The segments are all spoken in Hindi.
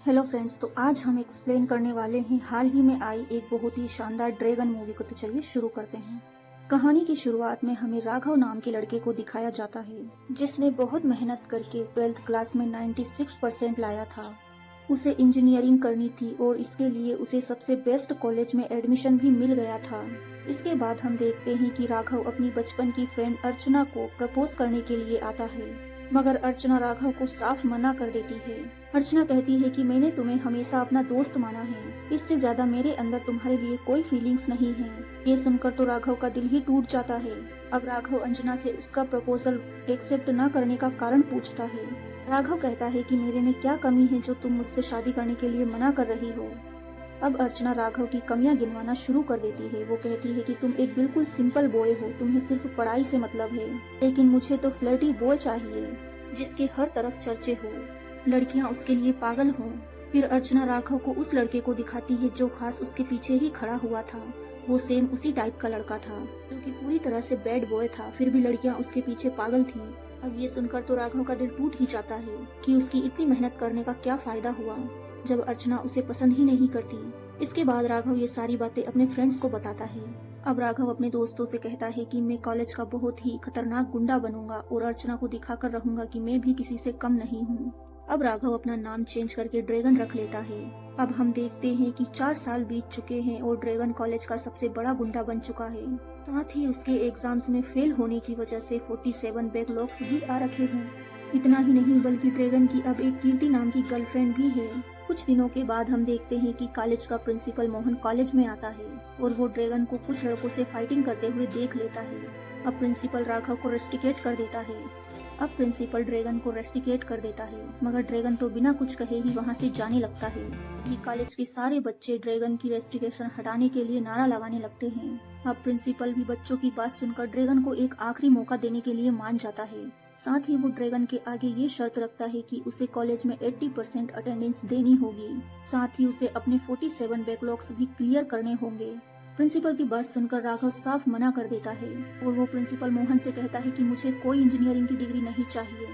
हेलो फ्रेंड्स, तो आज हम एक्सप्लेन करने वाले हैं हाल ही में आई एक बहुत ही शानदार ड्रैगन मूवी को। तो चलिए शुरू करते हैं। कहानी की शुरुआत में हमें राघव नाम के लड़के को दिखाया जाता है, जिसने बहुत मेहनत करके 12th क्लास में 96% लाया था। उसे इंजीनियरिंग करनी थी और इसके लिए उसे सबसे बेस्ट कॉलेज में एडमिशन भी मिल गया था। इसके बाद हम देखते हैं कि राघव अपनी बचपन की फ्रेंड अर्चना को प्रपोज करने के लिए आता है, मगर अर्चना राघव को साफ मना कर देती है। अर्चना कहती है कि मैंने तुम्हें हमेशा अपना दोस्त माना है, इससे ज्यादा मेरे अंदर तुम्हारे लिए कोई फीलिंग्स नहीं है। ये सुनकर तो राघव का दिल ही टूट जाता है। अब राघव अंजना से उसका प्रपोजल एक्सेप्ट न करने का कारण पूछता है। राघव कहता है कि मेरे में क्या कमी है जो तुम मुझसे शादी करने के लिए मना कर रही हो। अब अर्चना राघव की कमियां गिनवाना शुरू कर देती है। वो कहती है कि तुम एक बिल्कुल सिंपल बॉय हो, तुम्हें सिर्फ पढ़ाई से मतलब है, लेकिन मुझे तो फ्लर्टी बॉय चाहिए जिसके हर तरफ चर्चे हो, लड़कियां उसके लिए पागल हो। फिर अर्चना राघव को उस लड़के को दिखाती है जो खास उसके पीछे ही खड़ा हुआ था। वो सेम उसी टाइप का लड़का था जो कि पूरी तरह से बैड बॉय था, फिर भी लड़कियां उसके पीछे पागल थीं। अब ये सुनकर तो राघव का दिल टूट ही जाता है कि उसकी इतनी मेहनत करने का क्या फायदा हुआ जब अर्चना उसे पसंद ही नहीं करती। इसके बाद राघव ये सारी बातें अपने फ्रेंड्स को बताता है। अब राघव अपने दोस्तों से कहता है कि मैं कॉलेज का बहुत ही खतरनाक गुंडा बनूंगा और अर्चना को दिखाकर रहूंगा कि मैं भी किसी से कम नहीं हूँ। अब राघव अपना नाम चेंज करके ड्रैगन रख लेता है। अब हम देखते हैं कि 4 साल बीत चुके हैं और ड्रैगन कॉलेज का सबसे बड़ा गुंडा बन चुका है। साथ ही उसके एग्जाम्स में फेल होने की वजह से 47 बैकलॉग्स भी आ रखे हैं। इतना ही नहीं बल्कि ड्रैगन की अब एक कीर्ति नाम की गर्लफ्रेंड भी है। कुछ दिनों के बाद हम देखते हैं कि कॉलेज का प्रिंसिपल मोहन कॉलेज में आता है और वो ड्रैगन को कुछ लड़कों से फाइटिंग करते हुए देख लेता है। अब प्रिंसिपल राघव को रेस्टिकेट कर देता है। अब प्रिंसिपल ड्रैगन को रेस्टिकेट कर देता है, मगर ड्रैगन तो बिना कुछ कहे ही वहाँ से जाने लगता है। ये कॉलेज के सारे बच्चे ड्रैगन की रेस्टिकेशन हटाने के लिए नारा लगाने लगते हैं। अब प्रिंसिपल भी बच्चों की बात सुनकर ड्रैगन को एक आखिरी मौका देने के लिए मान जाता है। साथ ही वो ड्रैगन के आगे ये शर्त रखता है कि उसे कॉलेज में 80% अटेंडेंस देनी होगी। साथ ही उसे अपने 47 बैकलॉग्स भी क्लियर करने होंगे। प्रिंसिपल की बात सुनकर राघव साफ मना कर देता है और वो प्रिंसिपल मोहन से कहता है कि मुझे कोई इंजीनियरिंग की डिग्री नहीं चाहिए।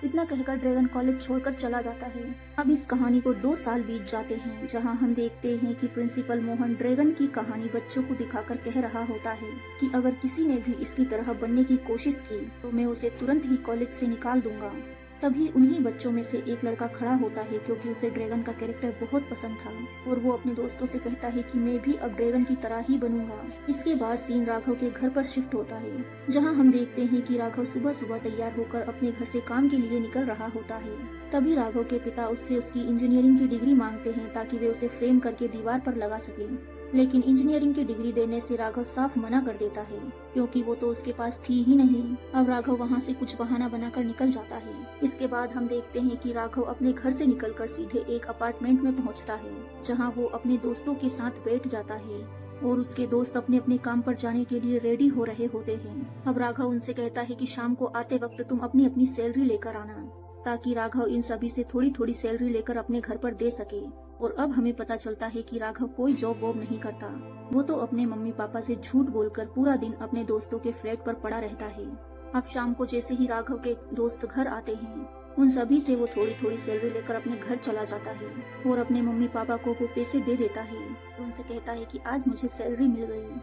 इतना कहकर ड्रैगन कॉलेज छोड़कर चला जाता है। अब इस कहानी को 2 साल बीत जाते हैं, जहां हम देखते हैं कि प्रिंसिपल मोहन ड्रैगन की कहानी बच्चों को दिखाकर कह रहा होता है कि अगर किसी ने भी इसकी तरह बनने की कोशिश की तो मैं उसे तुरंत ही कॉलेज से निकाल दूंगा। तभी उन्हीं बच्चों में से एक लड़का खड़ा होता है, क्योंकि उसे ड्रैगन का कैरेक्टर बहुत पसंद था और वो अपने दोस्तों से कहता है कि मैं भी अब ड्रैगन की तरह ही बनूंगा। इसके बाद सीन राघव के घर पर शिफ्ट होता है, जहां हम देखते हैं कि राघव सुबह सुबह तैयार होकर अपने घर से काम के लिए निकल रहा होता है। तभी राघव के पिता उससे उसकी इंजीनियरिंग की डिग्री मांगते हैं ताकि वे उसे फ्रेम करके दीवार पर लगा सके, लेकिन इंजीनियरिंग की डिग्री देने से राघव साफ मना कर देता है, क्योंकि वो तो उसके पास थी ही नहीं। अब राघव वहाँ से कुछ बहाना बनाकर निकल जाता है। इसके बाद हम देखते हैं कि राघव अपने घर से निकलकर सीधे एक अपार्टमेंट में पहुँचता है, जहाँ वो अपने दोस्तों के साथ बैठ जाता है और उसके दोस्त अपने अपने काम पर जाने के लिए रेडी हो रहे होते हैं। अब राघव उनसे कहता है कि शाम को आते वक्त तुम अपनी अपनी सैलरी लेकर आना, ताकि राघव इन सभी से थोड़ी थोड़ी सैलरी लेकर अपने घर पर दे सके। और अब हमें पता चलता है कि राघव कोई जॉब वॉब नहीं करता, वो तो अपने मम्मी पापा से झूठ बोलकर पूरा दिन अपने दोस्तों के फ्लैट पर पड़ा रहता है। अब शाम को जैसे ही राघव के दोस्त घर आते हैं, उन सभी से वो थोड़ी थोड़ी सैलरी लेकर अपने घर चला जाता है और अपने मम्मी पापा को वो पैसे दे देता है और उनसे कहता है कि आज मुझे सैलरी मिल गई।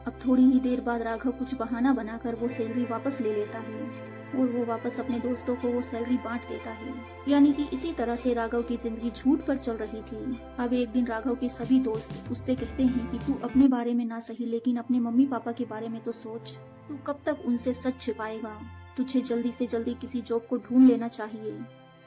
अब थोड़ी ही देर बाद राघव कुछ बहाना बनाकर वो सैलरी वापस ले लेता है और वो वापस अपने दोस्तों को वो सैलरी बांट देता है। यानी कि इसी तरह से राघव की जिंदगी झूठ पर चल रही थी। अब एक दिन राघव के सभी दोस्त उससे कहते हैं कि तू अपने बारे में ना सही, लेकिन अपने मम्मी पापा के बारे में तो सोच, तू कब तक उनसे सच छिपाएगा, तुझे जल्दी से जल्दी किसी जॉब को ढूंढ लेना चाहिए।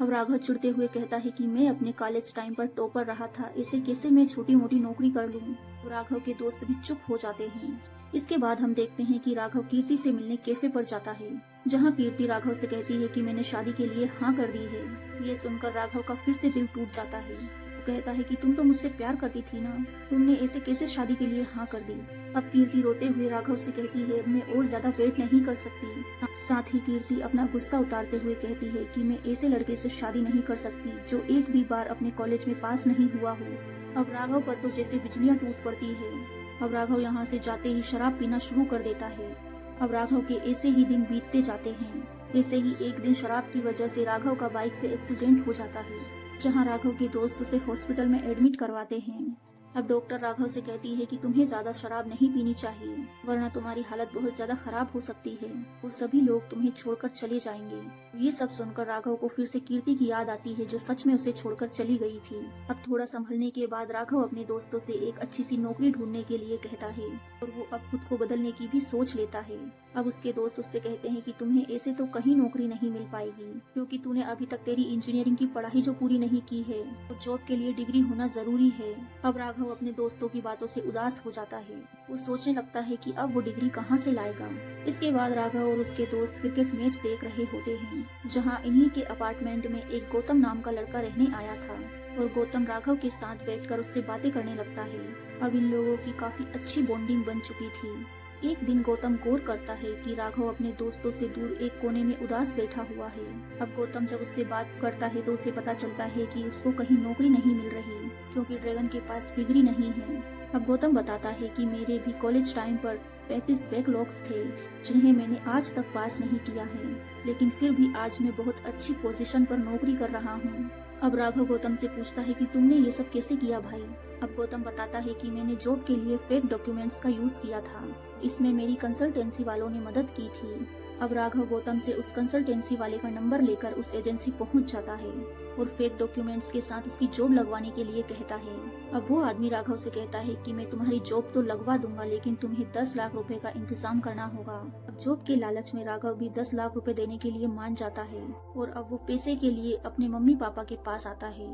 अब राघव चिढ़ते हुए कहता है कि मैं अपने कॉलेज टाइम पर टॉपर रहा था, इसे कैसे मैं छोटी मोटी नौकरी कर लूं। तो राघव के दोस्त भी चुप हो जाते हैं। इसके बाद हम देखते हैं कि राघव कीर्ति से मिलने कैफे पर जाता है, जहां कीर्ति राघव से कहती है कि मैंने शादी के लिए हाँ कर दी है। ये सुनकर राघव का फिर से दिल टूट जाता है। वो कहता है कि तुम तो मुझसे प्यार करती थी ना, तुमने ऐसे कैसे शादी के लिए हाँ कर दी। अब कीर्ति रोते हुए राघव से कहती है मैं और ज्यादा वेट नहीं कर सकती। साथ ही कीर्ति अपना गुस्सा उतारते हुए कहती है कि मैं ऐसे लड़के से शादी नहीं कर सकती जो एक भी बार अपने कॉलेज में पास नहीं हुआ हो। अब राघव पर तो जैसे बिजलियां टूट पड़ती है। अब राघव यहाँ से जाते ही शराब पीना शुरू कर देता है। अब राघव के ऐसे ही दिन बीतते जाते हैं। ऐसे ही एक दिन शराब की वजह से राघव का बाइक से एक्सीडेंट हो जाता है, जहाँ राघव के दोस्त उसे हॉस्पिटल में एडमिट करवाते हैं। अब डॉक्टर राघव से कहती है कि तुम्हें ज्यादा शराब नहीं पीनी चाहिए, वरना तुम्हारी हालत बहुत ज्यादा खराब हो सकती है और सभी लोग तुम्हें छोड़कर चले जाएंगे। ये सब सुनकर राघव को फिर से कीर्ति की याद आती है, जो सच में उसे छोड़कर चली गई थी। अब थोड़ा संभलने के बाद राघव अपने दोस्तों से एक अच्छी सी नौकरी ढूंढने के लिए कहता है और वो अब खुद को बदलने की भी सोच लेता है। अब उसके दोस्त उससे कहते हैं कि तुम्हें ऐसे तो कहीं नौकरी नहीं मिल पाएगी, क्योंकि तूने अभी तक तेरी इंजीनियरिंग की पढ़ाई जो पूरी नहीं की है, और जॉब के लिए डिग्री होना जरूरी है। अब राघव अपने दोस्तों की बातों से उदास हो जाता है। वो सोचने लगता है कि अब वो डिग्री कहाँ से लाएगा। इसके बाद राघव और उसके दोस्त क्रिकेट मैच देख रहे होते हैं, जहाँ इन्हीं के अपार्टमेंट में एक गौतम नाम का लड़का रहने आया था और गौतम राघव के साथ बैठकर उससे बातें करने लगता है। अब इन लोगों की काफी अच्छी बॉन्डिंग बन चुकी थी। एक दिन गौतम गौर करता है कि राघव अपने दोस्तों से दूर एक कोने में उदास बैठा हुआ है। अब गौतम जब उससे बात करता है तो उसे पता चलता है कि उसको कहीं नौकरी नहीं मिल रही, क्योंकि ड्रैगन के पास डिग्री नहीं है। अब गौतम बताता है कि मेरे भी कॉलेज टाइम पर 35 बैकलॉग्स थे, जिन्हें मैंने आज तक पास नहीं किया है, लेकिन फिर भी आज मैं बहुत अच्छी पोजीशन पर नौकरी कर रहा हूँ। अब राघव गौतम से पूछता है कि तुमने ये सब कैसे किया भाई। अब गौतम बताता है कि मैंने जॉब के लिए फेक डॉक्यूमेंट्स का यूज किया था, इसमें मेरी कंसल्टेंसी वालों ने मदद की थी। अब राघव गौतम से उस कंसल्टेंसी वाले का नंबर लेकर उस एजेंसी पहुंच जाता है और फेक डॉक्यूमेंट्स के साथ उसकी जॉब लगवाने के लिए कहता है। अब वो आदमी राघव से कहता है कि मैं तुम्हारी जॉब तो लगवा दूंगा, लेकिन तुम्हें 10 लाख रुपए का इंतजाम करना होगा। अब जॉब के लालच में राघव भी 10 लाख रुपए देने के लिए मान जाता है और अब वो पैसे के लिए अपने मम्मी पापा के पास आता है।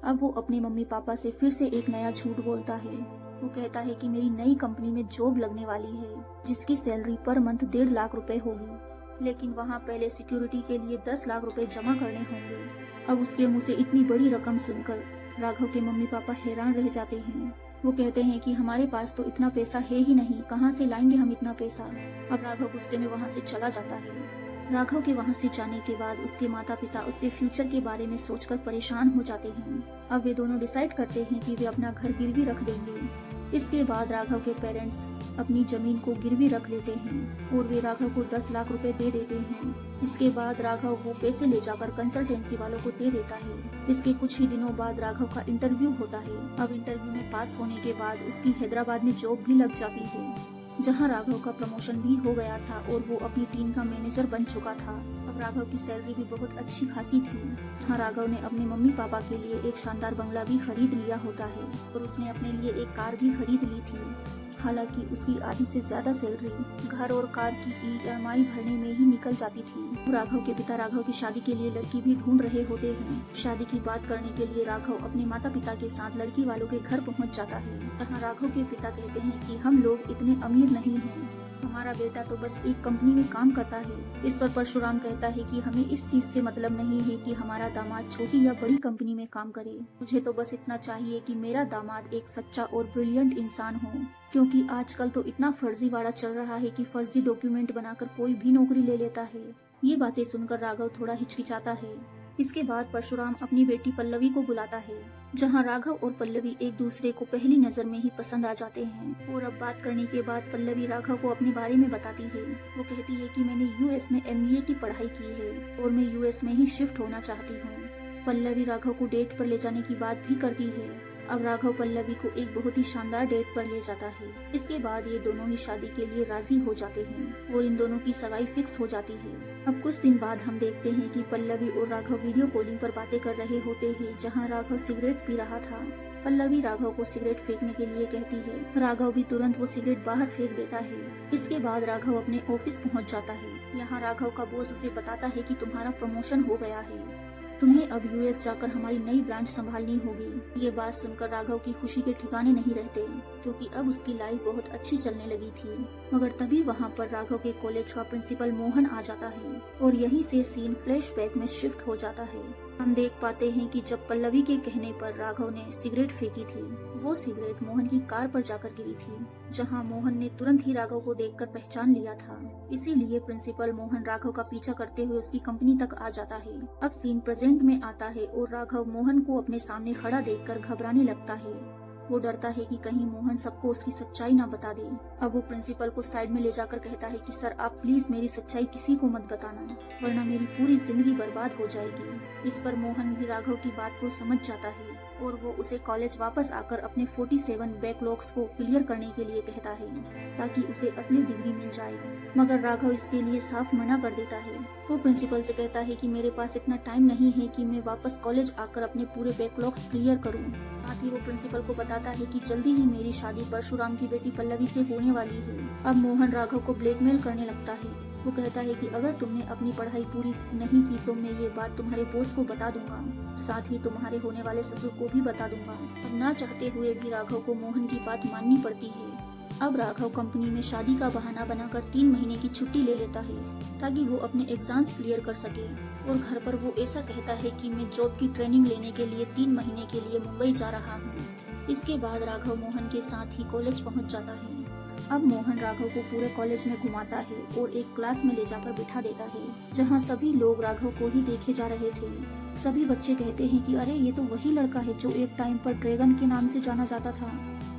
अब वो अपने मम्मी पापा से फिर से एक नया झूठ बोलता है। वो कहता है कि मेरी नई कंपनी में जॉब लगने वाली है, जिसकी सैलरी पर मंथ 1.5 लाख रुपए होगी, लेकिन वहाँ पहले सिक्योरिटी के लिए 10 लाख रुपए जमा करने होंगे। अब उसके मुंह से इतनी बड़ी रकम सुनकर राघव के मम्मी पापा हैरान रह जाते हैं। वो कहते हैं कि हमारे पास तो इतना पैसा है ही नहीं, कहाँ से लाएंगे हम इतना पैसा। अब राघव गुस्से में वहाँ से चला जाता है। राघव के वहाँ से जाने के बाद उसके माता पिता उसके फ्यूचर के बारे में सोचकर परेशान हो जाते हैं। अब वे दोनों डिसाइड करते हैं कि वे अपना घर गिरवी रख देंगे। इसके बाद राघव के पेरेंट्स अपनी जमीन को गिरवी रख लेते हैं और वे राघव को 10 लाख रुपए दे देते हैं। इसके बाद राघव वो पैसे ले जाकर कंसल्टेंसी वालों को दे देता है। इसके कुछ ही दिनों बाद राघव का इंटरव्यू होता है। अब इंटरव्यू में पास होने के बाद उसकी हैदराबाद में जॉब भी लग जाती है, जहां राघव का प्रमोशन भी हो गया था और वो अपनी टीम का मैनेजर बन चुका था। अब राघव की सैलरी भी बहुत अच्छी खासी थी। हाँ, राघव ने अपने मम्मी पापा के लिए एक शानदार बंगला भी खरीद लिया होता है और उसने अपने लिए एक कार भी खरीद ली थी। हालांकि उसकी आधी से ज्यादा सैलरी घर और कार की EMI भरने में ही निकल जाती थी। राघव के पिता राघव की शादी के लिए लड़की भी ढूंढ रहे होते हैं। शादी की बात करने के लिए राघव अपने माता पिता के साथ लड़की वालों के घर पहुंच जाता है। जहां राघव के पिता कहते हैं कि हम लोग इतने अमीर नहीं हैं, हमारा बेटा तो बस एक कंपनी में काम करता है। इस पर परशुराम कहता है कि हमें इस चीज से मतलब नहीं है कि हमारा दामाद छोटी या बड़ी कंपनी में काम करे, मुझे तो बस इतना चाहिए कि मेरा दामाद एक सच्चा और ब्रिलियंट इंसान हो, क्योंकि आजकल तो इतना फर्जीवाड़ा चल रहा है कि फर्जी डॉक्यूमेंट बनाकर कोई भी नौकरी ले लेता है। ये बातें सुनकर राघव थोड़ा हिचकिचाता है। इसके बाद परशुराम अपनी बेटी पल्लवी को बुलाता है, जहां राघव और पल्लवी एक दूसरे को पहली नजर में ही पसंद आ जाते हैं। और अब बात करने के बाद पल्लवी राघव को अपने बारे में बताती है। वो कहती है कि मैंने US में MBA की पढ़ाई की है और मैं US में ही शिफ्ट होना चाहती हूँ। पल्लवी राघव को डेट पर ले जाने की बात भी करती है। अब राघव पल्लवी को एक बहुत ही शानदार डेट पर ले जाता है। इसके बाद ये दोनों ही शादी के लिए राजी हो जाते हैं और इन दोनों की सगाई फिक्स हो जाती है। अब कुछ दिन बाद हम देखते हैं कि पल्लवी और राघव वीडियो कॉलिंग पर बातें कर रहे होते हैं, जहां राघव सिगरेट पी रहा था। पल्लवी राघव को सिगरेट फेंकने के लिए कहती है। राघव भी तुरंत वो सिगरेट बाहर फेंक देता है। इसके बाद राघव अपने ऑफिस पहुंच जाता है। यहाँ राघव का बॉस उसे बताता है कि तुम्हारा प्रमोशन हो गया है, तुम्हें अब US जाकर हमारी नई ब्रांच संभालनी होगी। ये बात सुनकर राघव की खुशी के ठिकाने नहीं रहते, क्योंकि अब उसकी लाइफ बहुत अच्छी चलने लगी थी। मगर तभी वहाँ पर राघव के कॉलेज का प्रिंसिपल मोहन आ जाता है और यहीं से सीन फ्लैशबैक में शिफ्ट हो जाता है। हम देख पाते हैं कि जब पल्लवी के कहने पर राघव ने सिगरेट फेंकी थी, वो सिगरेट मोहन की कार पर जाकर गिरी थी, जहां मोहन ने तुरंत ही राघव को देखकर पहचान लिया था। इसीलिए प्रिंसिपल मोहन राघव का पीछा करते हुए उसकी कंपनी तक आ जाता है। अब सीन प्रेजेंट में आता है और राघव मोहन को अपने सामने खड़ा देखकर घबराने लगता है। वो डरता है कि कहीं मोहन सबको उसकी सच्चाई ना बता दे। अब वो प्रिंसिपल को साइड में ले जाकर कहता है कि सर आप प्लीज मेरी सच्चाई किसी को मत बताना, वरना मेरी पूरी जिंदगी बर्बाद हो जाएगी। इस पर मोहन भी राघव की बात को समझ जाता है और वो उसे कॉलेज वापस आकर अपने 47 बैकलॉग्स को क्लियर करने के लिए कहता है ताकि उसे असली डिग्री मिल जाए। मगर राघव इसके लिए साफ मना कर देता है। वो प्रिंसिपल से कहता है कि मेरे पास इतना टाइम नहीं है कि मैं वापस कॉलेज आकर अपने पूरे बैकलॉग्स क्लियर करूं। साथ ही वो प्रिंसिपल को बताता है कि जल्दी ही मेरी शादी परशुराम की बेटी पल्लवी से होने वाली है। अब मोहन राघव को ब्लैकमेल करने लगता है। वो कहता है कि अगर तुमने अपनी पढ़ाई पूरी नहीं की तो मैं ये बात तुम्हारे बॉस को बता दूंगा, साथ ही तुम्हारे होने वाले ससुर को भी बता दूंगा। अब ना चाहते हुए भी राघव को मोहन की बात माननी पड़ती है। अब राघव कंपनी में शादी का बहाना बनाकर 3 महीने की छुट्टी ले लेता है ताकि वो अपने एग्जाम्स क्लियर कर सके। और घर पर वो ऐसा कहता है कि मैं जॉब की ट्रेनिंग लेने के लिए 3 महीने के लिए मुंबई जा रहा हूँ। इसके बाद राघव मोहन के साथ ही कॉलेज पहुँच जाता है। अब मोहन राघव को पूरे कॉलेज में घुमाता है और एक क्लास में ले जाकर बिठा देता है जहाँ सभी लोग राघव को ही देखे जा रहे थे। सभी बच्चे कहते हैं कि अरे ये तो वही लड़का है जो एक टाइम पर ड्रैगन के नाम से जाना जाता था।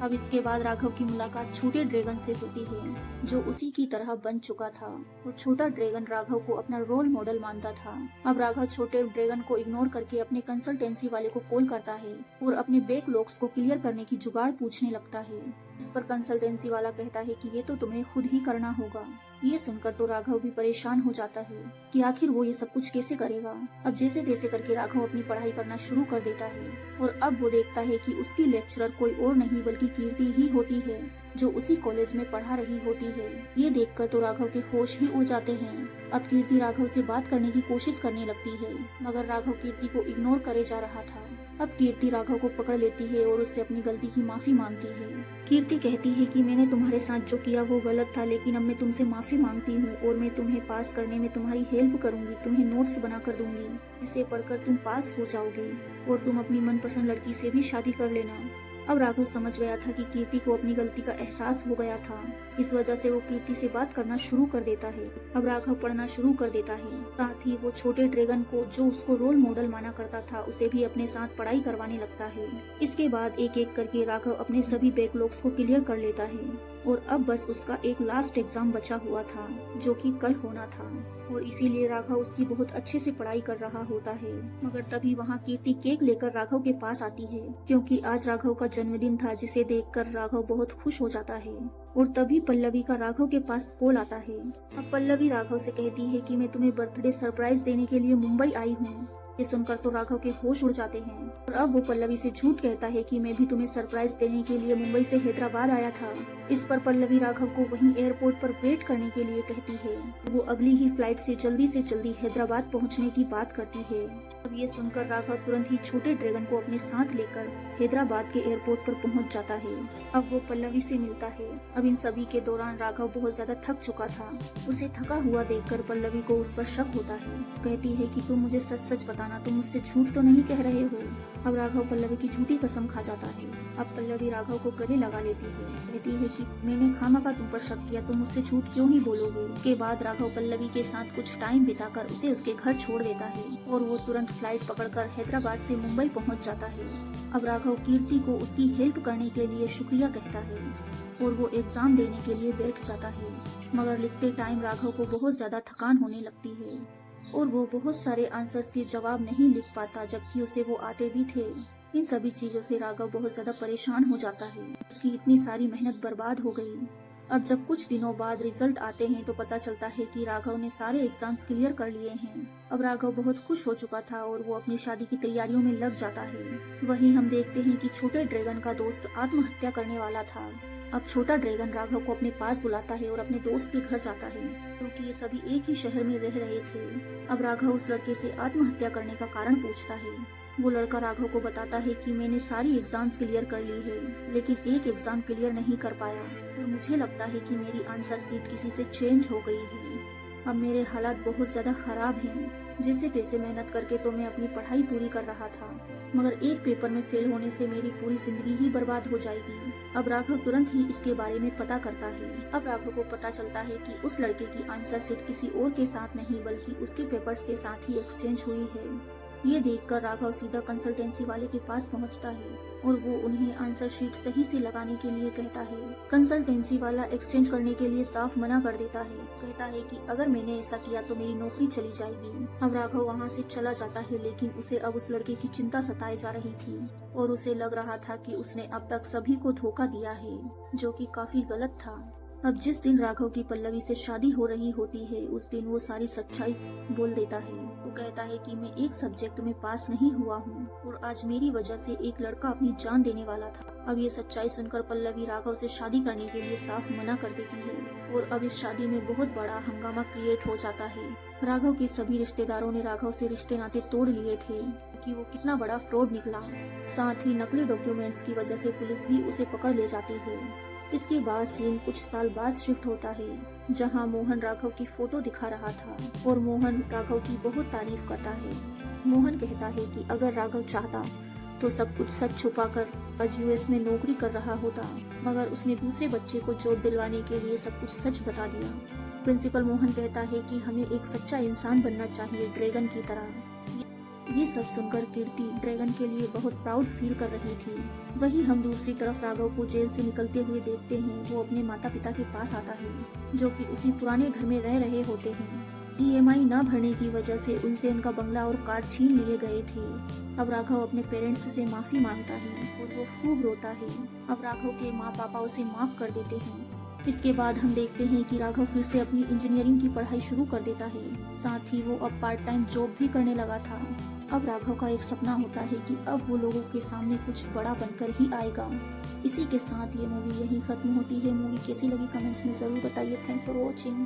अब इसके बाद राघव की मुलाकात छोटे ड्रैगन से होती है जो उसी की तरह बन चुका था और छोटा ड्रैगन राघव को अपना रोल मॉडल मानता था। अब राघव छोटे ड्रैगन को इग्नोर करके अपने कंसल्टेंसी वाले को कॉल करता है और अपने बैकलॉग्स को क्लियर करने की जुगाड़ पूछने लगता है। इस पर कंसल्टेंसी वाला कहता है कि ये तो तुम्हें खुद ही करना होगा। ये सुनकर तो राघव भी परेशान हो जाता है कि आखिर वो ये सब कुछ कैसे करेगा। अब जैसे तैसे करके राघव अपनी पढ़ाई करना शुरू कर देता है और अब वो देखता है कि उसकी लेक्चरर कोई और नहीं बल्कि कीर्ति ही होती है जो उसी कॉलेज में पढ़ा रही होती है। ये देखकर तो राघव के होश ही उड़ जाते हैं। अब कीर्ति राघव से बात करने की कोशिश करने लगती है मगर राघव कीर्ति को इग्नोर करे जा रहा था। अब कीर्ति राघव को पकड़ लेती है और उससे अपनी गलती की माफी मांगती है। कीर्ति कहती है कि मैंने तुम्हारे साथ जो किया वो गलत था, लेकिन अब मैं तुमसे माफी मांगती हूँ और मैं तुम्हें पास करने में तुम्हारी हेल्प करूंगी। तुम्हें नोट्स बना कर दूंगी जिसे पढ़कर तुम पास हो जाओगे और तुम अपनी मनपसंद लड़की से भी शादी कर लेना। अब राघव समझ गया था कि कीर्ति को अपनी गलती का एहसास हो गया था। इस वजह से वो कीर्ति से बात करना शुरू कर देता है। अब राघव पढ़ना शुरू कर देता है। साथ ही वो छोटे ड्रैगन को जो उसको रोल मॉडल माना करता था उसे भी अपने साथ पढ़ाई करवाने लगता है। इसके बाद एक एक करके राघव अपने सभी बैकलॉग्स को क्लियर कर लेता है और अब बस उसका एक लास्ट एग्जाम बचा हुआ था जो कि कल होना था और इसीलिए राघव उसकी बहुत अच्छे से पढ़ाई कर रहा होता है। मगर तभी वहाँ कीर्ति केक लेकर राघव के पास आती है क्योंकि आज राघव का जन्मदिन था, जिसे देखकर राघव बहुत खुश हो जाता है। और तभी पल्लवी का राघव के पास कॉल आता है। अब पल्लवी राघव से कहती है कि मैं तुम्हें बर्थडे सरप्राइज देने के लिए मुंबई आई हूँ। ये सुनकर तो राघव के होश उड़ जाते हैं और अब वो पल्लवी से झूठ कहता है कि मैं भी तुम्हें सरप्राइज देने के लिए मुंबई से हैदराबाद आया था। इस पर पल्लवी राघव को वहीं एयरपोर्ट पर वेट करने के लिए कहती है। वो अगली ही फ्लाइट से जल्दी हैदराबाद पहुंचने की बात करती है। अब ये सुनकर राघव तुरंत ही छोटे ड्रैगन को अपने साथ लेकर हैदराबाद के एयरपोर्ट पर पहुंच जाता है। अब वो पल्लवी से मिलता है। अब इन सभी के दौरान राघव बहुत ज्यादा थक चुका था। उसे थका हुआ देखकर पल्लवी को उस पर शक होता है। कहती है कि तुम मुझे सच सच बताना, तुम मुझसे झूठ तो नहीं कह रहे हो। अब राघव पल्लवी की झूठी कसम खा जाता है। अब पल्लवी राघव को गले लगा लेती है। कहती है कि मैंने खामखा तुम पर शक किया, तुम मुझसे झूठ क्यों ही बोलोगे। के बाद राघव पल्लवी के साथ कुछ टाइम बिताकर उसे उसके घर छोड़ देता है और वो तुरंत फ्लाइट पकड़कर हैदराबाद से मुंबई पहुंच जाता है। अब राघव कीर्ति को उसकी हेल्प करने के लिए शुक्रिया कहता है और वो एग्जाम देने के लिए बैठ जाता है। मगर लिखते टाइम राघव को बहुत ज्यादा थकान होने लगती है और वो बहुत सारे आंसर्स के जवाब नहीं लिख पाता, जबकि उसे वो आते भी थे। इन सभी चीजों से राघव बहुत ज्यादा परेशान हो जाता है। उसकी इतनी सारी मेहनत बर्बाद हो गई। अब जब कुछ दिनों बाद रिजल्ट आते हैं तो पता चलता है कि राघव ने सारे एग्जाम्स क्लियर कर लिए हैं। अब राघव बहुत खुश हो चुका था और वो अपनी शादी की तैयारियों में लग जाता है। वहीं हम देखते हैं कि छोटे ड्रैगन का दोस्त आत्महत्या करने वाला था। अब छोटा ड्रैगन राघव को अपने पास बुलाता है और अपने दोस्त के घर जाता है क्योंकि ये सभी एक ही शहर में रह रहे थे। अब राघव उस लड़के से आत्महत्या करने का कारण पूछता है। वो लड़का राघव को बताता है कि मैंने सारी एग्जाम्स क्लियर कर ली है लेकिन एक एग्जाम क्लियर नहीं कर पाया और मुझे लगता है कि मेरी आंसर शीट किसी से चेंज हो गई है। अब मेरे हालात बहुत ज्यादा खराब हैं। जैसे तैसे मेहनत करके तो मैं अपनी पढ़ाई पूरी कर रहा था, मगर एक पेपर में फेल होने से मेरी पूरी जिंदगी ही बर्बाद हो जाएगी। अब राघव तुरंत ही इसके बारे में पता करता है। अब राघव को पता चलता है कि उस लड़के की आंसर शीट किसी और के साथ नहीं बल्कि उसके पेपर्स के साथ ही एक्सचेंज हुई है। ये देखकर राघव सीधा कंसल्टेंसी वाले के पास पहुंचता है और वो उन्हें आंसर शीट सही से लगाने के लिए कहता है। कंसल्टेंसी वाला एक्सचेंज करने के लिए साफ मना कर देता है, कहता है कि अगर मैंने ऐसा किया तो मेरी नौकरी चली जाएगी। अब राघव वहाँ से चला जाता है, लेकिन उसे अब उस लड़के की चिंता सताए जा रही थी और उसे लग रहा था कि उसने अब तक सभी को धोखा दिया है, जो कि काफी गलत था। अब जिस दिन राघव की पल्लवी से शादी हो रही होती है, उस दिन वो सारी सच्चाई बोल देता है। वो कहता है कि मैं एक सब्जेक्ट में पास नहीं हुआ हूँ और आज मेरी वजह से एक लड़का अपनी जान देने वाला था। अब ये सच्चाई सुनकर पल्लवी राघव से शादी करने के लिए साफ मना कर देती है और अब इस शादी में बहुत बड़ा हंगामा क्रिएट हो जाता है। राघव के सभी रिश्तेदारों ने राघव से रिश्ते नाते तोड़ लिए थे कि वो कितना बड़ा फ्रॉड निकला। साथ ही नकली डॉक्यूमेंट्स की वजह से पुलिस भी उसे पकड़ ले जाती है। इसके बाद सीन कुछ साल बाद शिफ्ट होता है, जहां मोहन राघव की फोटो दिखा रहा था और मोहन राघव की बहुत तारीफ करता है। मोहन कहता है कि अगर राघव चाहता तो सब कुछ सच छुपाकर आज यूएस में नौकरी कर रहा होता, मगर उसने दूसरे बच्चे को जॉब दिलवाने के लिए सब कुछ सच बता दिया। प्रिंसिपल मोहन कहता है कि हमें एक सच्चा इंसान बनना चाहिए, ड्रैगन की तरह। ये सब सुनकर कीर्ति ड्रैगन के लिए बहुत प्राउड फील कर रही थी। वहीं हम दूसरी तरफ राघव को जेल से निकलते हुए देखते हैं। वो अपने माता पिता के पास आता है, जो कि उसी पुराने घर में रह रहे होते हैं। ईएमआई न भरने की वजह से उनसे उनका बंगला और कार छीन लिए गए थे। अब राघव अपने पेरेंट्स से माफी मांगता है और वो खूब रोता है। अब राघव के माँ पापा उसे माफ कर देते हैं। इसके बाद हम देखते हैं कि राघव फिर से अपनी इंजीनियरिंग की पढ़ाई शुरू कर देता है। साथ ही वो अब पार्ट टाइम जॉब भी करने लगा था। अब राघव का एक सपना होता है कि अब वो लोगों के सामने कुछ बड़ा बनकर ही आएगा। इसी के साथ ये मूवी यही खत्म होती है। मूवी कैसी लगी कमेंट्स में जरूर बताइए। Thanks for watching.